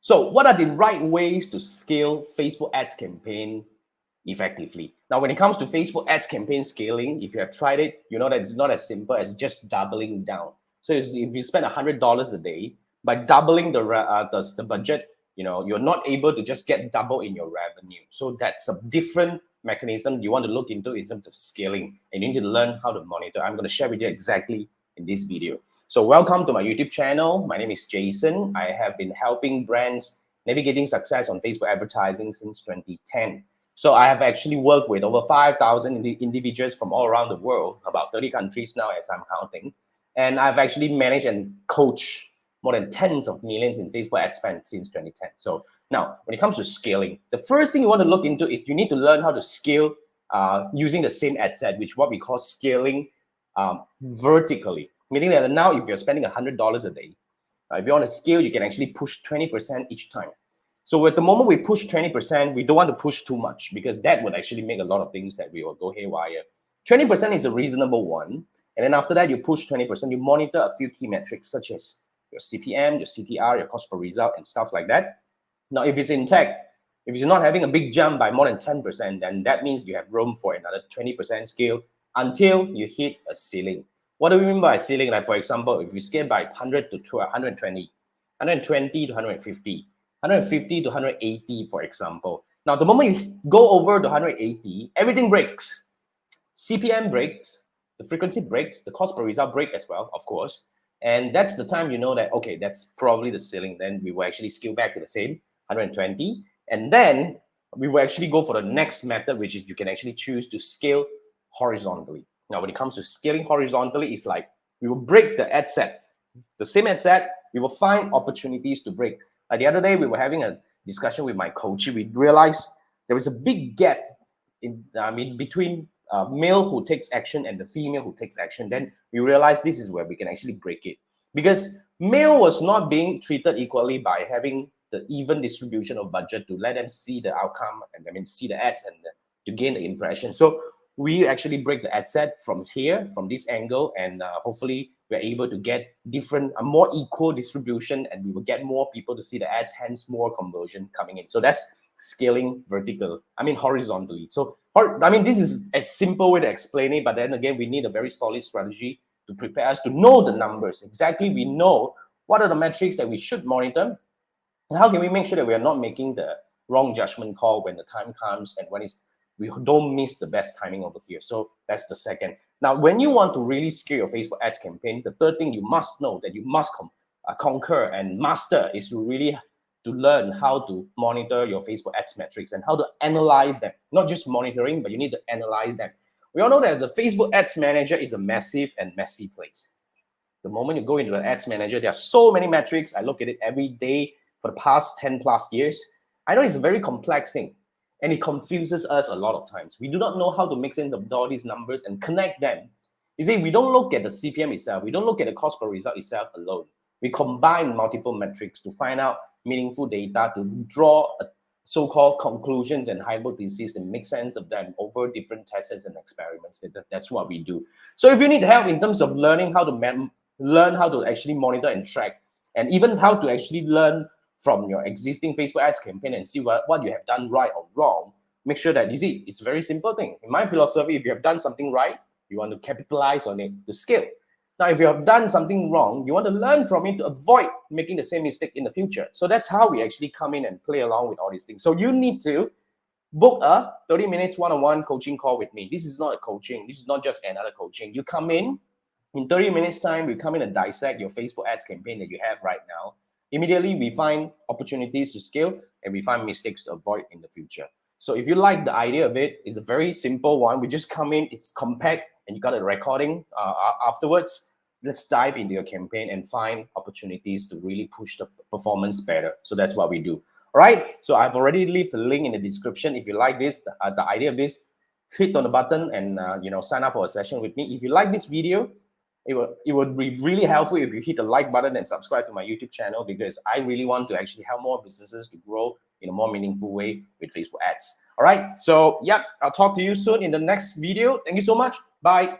So what are the right ways to scale Facebook ads campaign effectively? Now, when it comes to Facebook ads campaign scaling, if you have tried it, you know that it's not as simple as just doubling down. So if you spend $100 a day, by doubling the budget, you're not able to just get double in your revenue. So that's a different mechanism you want to look into in terms of scaling, and you need to learn how to monitor. I'm going to share with you exactly in this video. So welcome to my YouTube channel. My name is Jason. I have been helping brands navigating success on Facebook advertising since 2010. So I have actually worked with over 5,000 individuals from all around the world, about 30 countries now as I'm counting. And I've actually managed and coached more than tens of millions in Facebook ad spend since 2010. So now, when it comes to scaling, the first thing you want to look into is you need to learn how to scale using the same ad set, which is what we call scaling vertically. Meaning that now if you're spending $100 a day, if you want to scale, you can actually push 20% each time. So at the moment we push 20%, we don't want to push too much because that would actually make a lot of things that we will go haywire. 20% is a reasonable one. And then after that, you push 20%, you monitor a few key metrics such as your CPM, your CTR, your cost per result, and stuff like that. Now, if it's in tech, if you're not having a big jump by more than 10%, then that means you have room for another 20% scale until you hit a ceiling. What do we mean by ceiling? Like, for example, if you scale by 100 to 120, 120 to 150, 150 to 180, for example. Now, the moment you go over the 180, everything breaks. CPM breaks, the frequency breaks, the cost per result break as well, of course. And that's the time you know that, okay, that's probably the ceiling. Then we will actually scale back to the same 120. And then we will actually go for the next method, which is you can actually choose to scale horizontally. Now, when it comes to scaling horizontally, it's like we will break the ad set. The same ad set, we will find opportunities to break. Like the other day, we were having a discussion with my coach. We realized there was a big gap between male who takes action and the female who takes action. Then we realized this is where we can actually break it, because male was not being treated equally by having the even distribution of budget to let them see the outcome and see the ads and to gain the impression. So we actually break the ad set from here, from this angle, and hopefully we're able to get a more equal distribution, and we will get more people to see the ads, hence more conversion coming in. So that's scaling horizontally. So this is a simple way to explain it, but then again, we need a very solid strategy to prepare us to know the numbers. Exactly, we know what are the metrics that we should monitor, and how can we make sure that we are not making the wrong judgment call when the time comes and we don't miss the best timing over here. So that's the second. Now, when you want to really scale your Facebook ads campaign, the third thing you must know that you must conquer and master is to learn how to monitor your Facebook ads metrics and how to analyze them. Not just monitoring, but you need to analyze them. We all know that the Facebook ads manager is a massive and messy place. The moment you go into the ads manager, there are so many metrics. I look at it every day for the past 10 plus years. I know it's a very complex thing, and it confuses us a lot of times. We do not know how to mix in all these numbers and connect them. You see, we don't look at the CPM itself. We don't look at the cost per result itself alone. We combine multiple metrics to find out meaningful data, to draw so-called conclusions and hypotheses and make sense of them over different tests and experiments. That's what we do. So if you need help in terms of learning how to actually monitor and track, and even how to actually learn from your existing Facebook ads campaign and see what you have done right or wrong, make sure that, you see, it's a very simple thing. In my philosophy, if you have done something right, you want to capitalize on it to scale. Now, if you have done something wrong, you want to learn from it to avoid making the same mistake in the future. So that's how we actually come in and play along with all these things. So you need to book a 30 minutes one-on-one coaching call with me. This is not a coaching. This is not just another coaching. You come in 30 minutes time, we come in and dissect your Facebook ads campaign that you have right now. Immediately, we find opportunities to scale and we find mistakes to avoid in the future. So if you like the idea of it, it's a very simple one. We just come in, it's compact, and you got a recording afterwards. Let's dive into your campaign and find opportunities to really push the performance better. So that's what we do. All right. So I've already left the link in the description. If you like this, the idea of this, hit on the button and sign up for a session with me. If you like this video, it would be really helpful if you hit the like button and subscribe to my YouTube channel, because I really want to actually help more businesses to grow in a more meaningful way with Facebook ads. All right. So, yeah, I'll talk to you soon in the next video. Thank you so much. Bye.